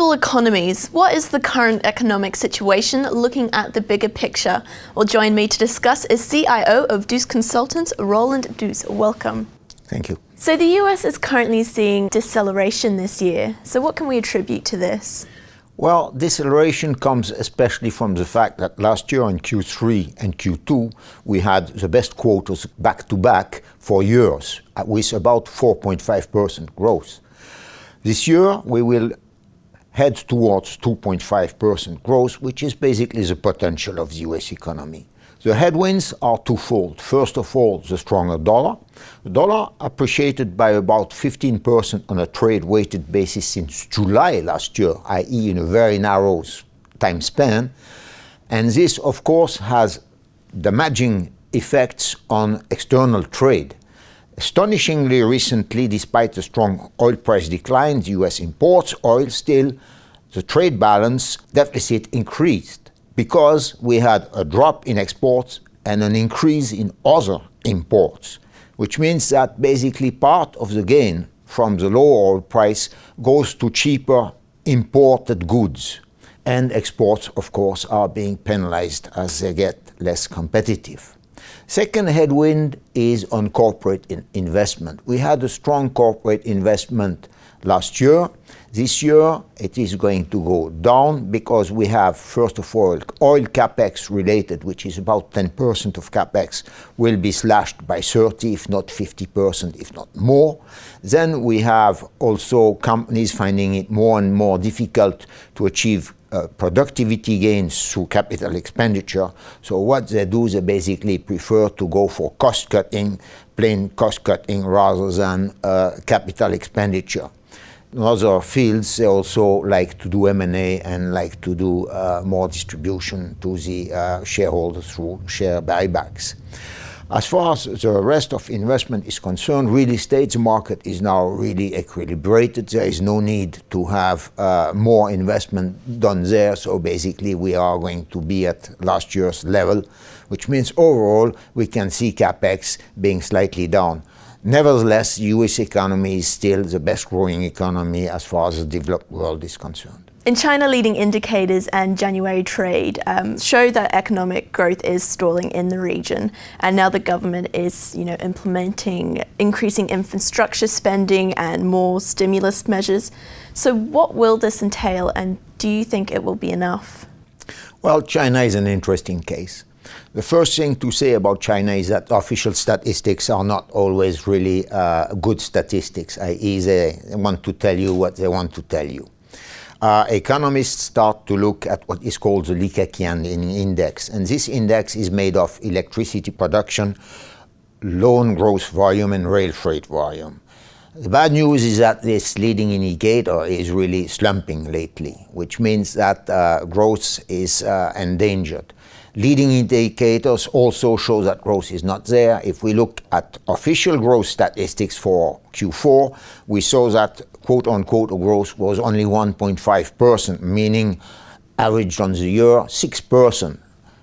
global economies, what is the current economic situation looking at the bigger picture? Well, join me to discuss is CIO of Duss Consultants, Roland Duss. Welcome. Thank you. So the US is currently seeing deceleration this year. So what can we attribute to this? Well, deceleration comes especially from the fact that last year in Q3 and Q2, we had the best quarters back-to-back for years, with about 4.5% growth. This year, we will head towards 2.5% growth, which is basically the potential of the US economy. The headwinds are twofold. First of all, the stronger dollar. The dollar appreciated by about 15% on a trade-weighted basis since July last year, i.e. in a very narrow time span. And this, of course, has damaging effects on external trade. Astonishingly recently, despite the strong oil price decline, the US imports oil, still the trade balance deficit increased, because we had a drop in exports and an increase in other imports, which means that basically part of the gain from the lower oil price goes to cheaper imported goods. And exports, of course, are being penalized as they get less competitive. Second headwind is on corporate investment. We had a strong corporate investment last year. This year, it is going to go down because we have, first of all, oil capex related, which is about 10% of capex, will be slashed by 30, if not 50%, if not more. Then we have also companies finding it more and more difficult to achieve productivity gains through capital expenditure. So what they do, they basically prefer to go for cost cutting, plain cost cutting, rather than capital expenditure. In other fields, they also like to do M&A and like to do more distribution to the shareholders through share buybacks. As far as the rest of investment is concerned, real estate market is now really equilibrated. There is no need to have more investment done there. So basically, we are going to be at last year's level, which means overall, we can see capex being slightly down. Nevertheless, the US economy is still the best growing economy as far as the developed world is concerned. In China, leading indicators and January trade show that economic growth is stalling in the region. And now the government is, implementing increasing infrastructure spending and more stimulus measures. So what will this entail, and do you think it will be enough? Well, China is an interesting case. The first thing to say about China is that official statistics are not always really good statistics, i.e. they want to tell you what they want to tell you. Economists start to look at what is called the Li Keqiang index, and this index is made of electricity production, loan growth volume, and rail freight volume. The bad news is that this leading indicator is really slumping lately, which means that growth is endangered. Leading indicators also show that growth is not there. If we look at official growth statistics for Q4, we saw that quote-unquote growth was only 1.5%, meaning averaged on the year 6%,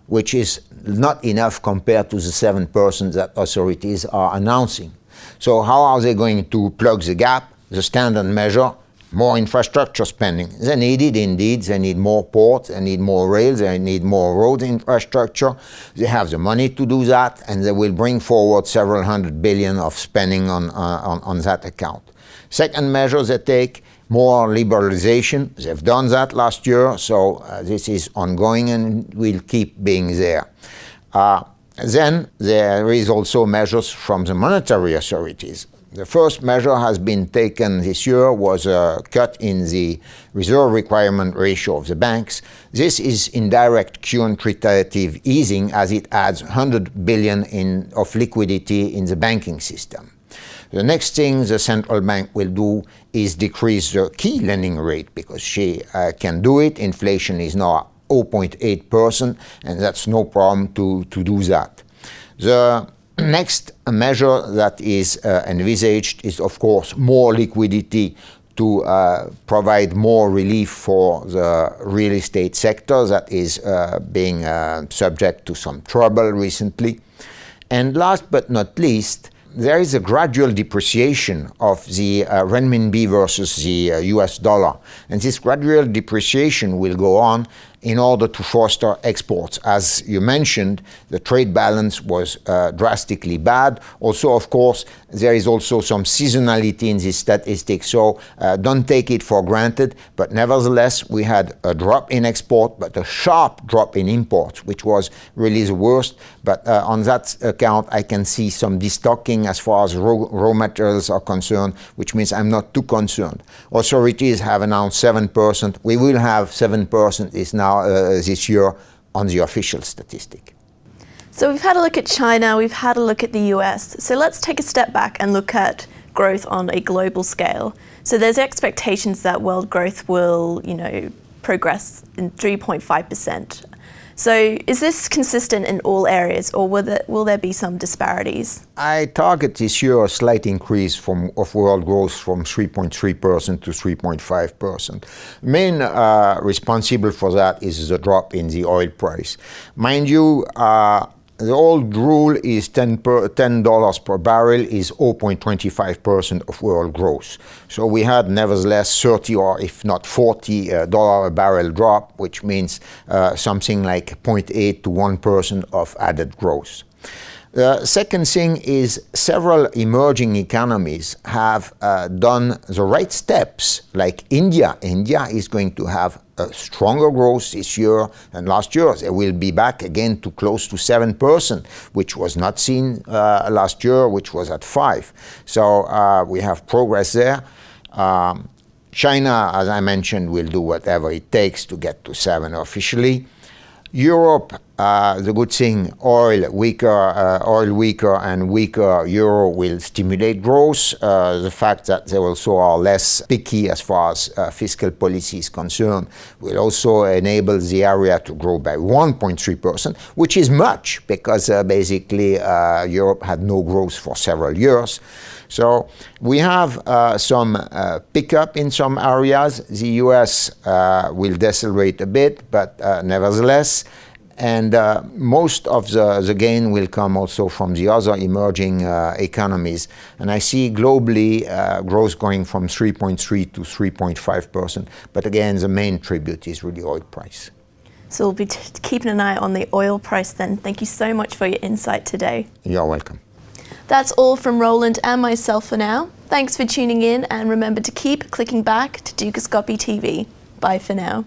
which is not enough compared to the 7% that authorities are announcing. So how are they going to plug the gap? The standard measure, more infrastructure spending. They need it indeed. They need more ports, they need more rails, they need more road infrastructure. They have the money to do that, and they will bring forward several $100 billion of spending on that account. Second measure they take, more liberalization. They've done that last year, so this is ongoing and will keep being there. Then there is also measures from the monetary authorities. The first measure has been taken this year was a cut in the reserve requirement ratio of the banks. This is indirect quantitative easing as it adds $100 billion of liquidity in the banking system. The next thing the central bank will do is decrease the key lending rate because she can do it. Inflation is now 0.8%, and that's no problem to do that. The next measure that is envisaged is, of course, more liquidity to provide more relief for the real estate sector that is being subject to some trouble recently. And last but not least, there is a gradual depreciation of the renminbi versus the US dollar. And this gradual depreciation will go on in order to foster exports. As you mentioned, the trade balance was drastically bad. Also, of course, there is also some seasonality in this statistic, so don't take it for granted. But nevertheless, we had a drop in export, but a sharp drop in imports, which was really the worst. But on that account, I can see some destocking as far as raw materials are concerned, which means I'm not too concerned. Authorities have announced 7%. We will have 7% this year on the official statistic. So we've had a look at China, we've had a look at the US. So let's take a step back and look at growth on a global scale. So there's expectations that world growth will, progress in 3.5%. So is this consistent in all areas, or will there be some disparities? I target this year a slight increase of world growth from 3.3% to 3.5%. Main responsible for that is the drop in the oil price. Mind you, the old rule is $10 per barrel is 0.25% of world growth. So we had nevertheless 30 or if not $40 a barrel drop, which means something like 0.8 to 1% of added growth. The second thing is several emerging economies have done the right steps, like India. India is going to have a stronger growth this year than last year. They will be back again to close to 7%, which was not seen last year, which was at 5%. So we have progress there. China, as I mentioned, will do whatever it takes to get to 7% officially. Europe, the good thing, oil weaker and weaker euro will stimulate growth. The fact that they also are less picky as far as fiscal policy is concerned will also enable the area to grow by 1.3%, which is much because basically Europe had no growth for several years. So we have some pickup in some areas. The US will decelerate a bit, but nevertheless, and most of the gain will come also from the other emerging economies. And I see globally growth going from 3.3 to 3.5%. But again, the main tribute is really oil price. So we'll be keeping an eye on the oil price then. Thank you so much for your insight today. You're welcome. That's all from Roland and myself for now. Thanks for tuning in, and remember to keep clicking back to Dukascopy TV. Bye for now.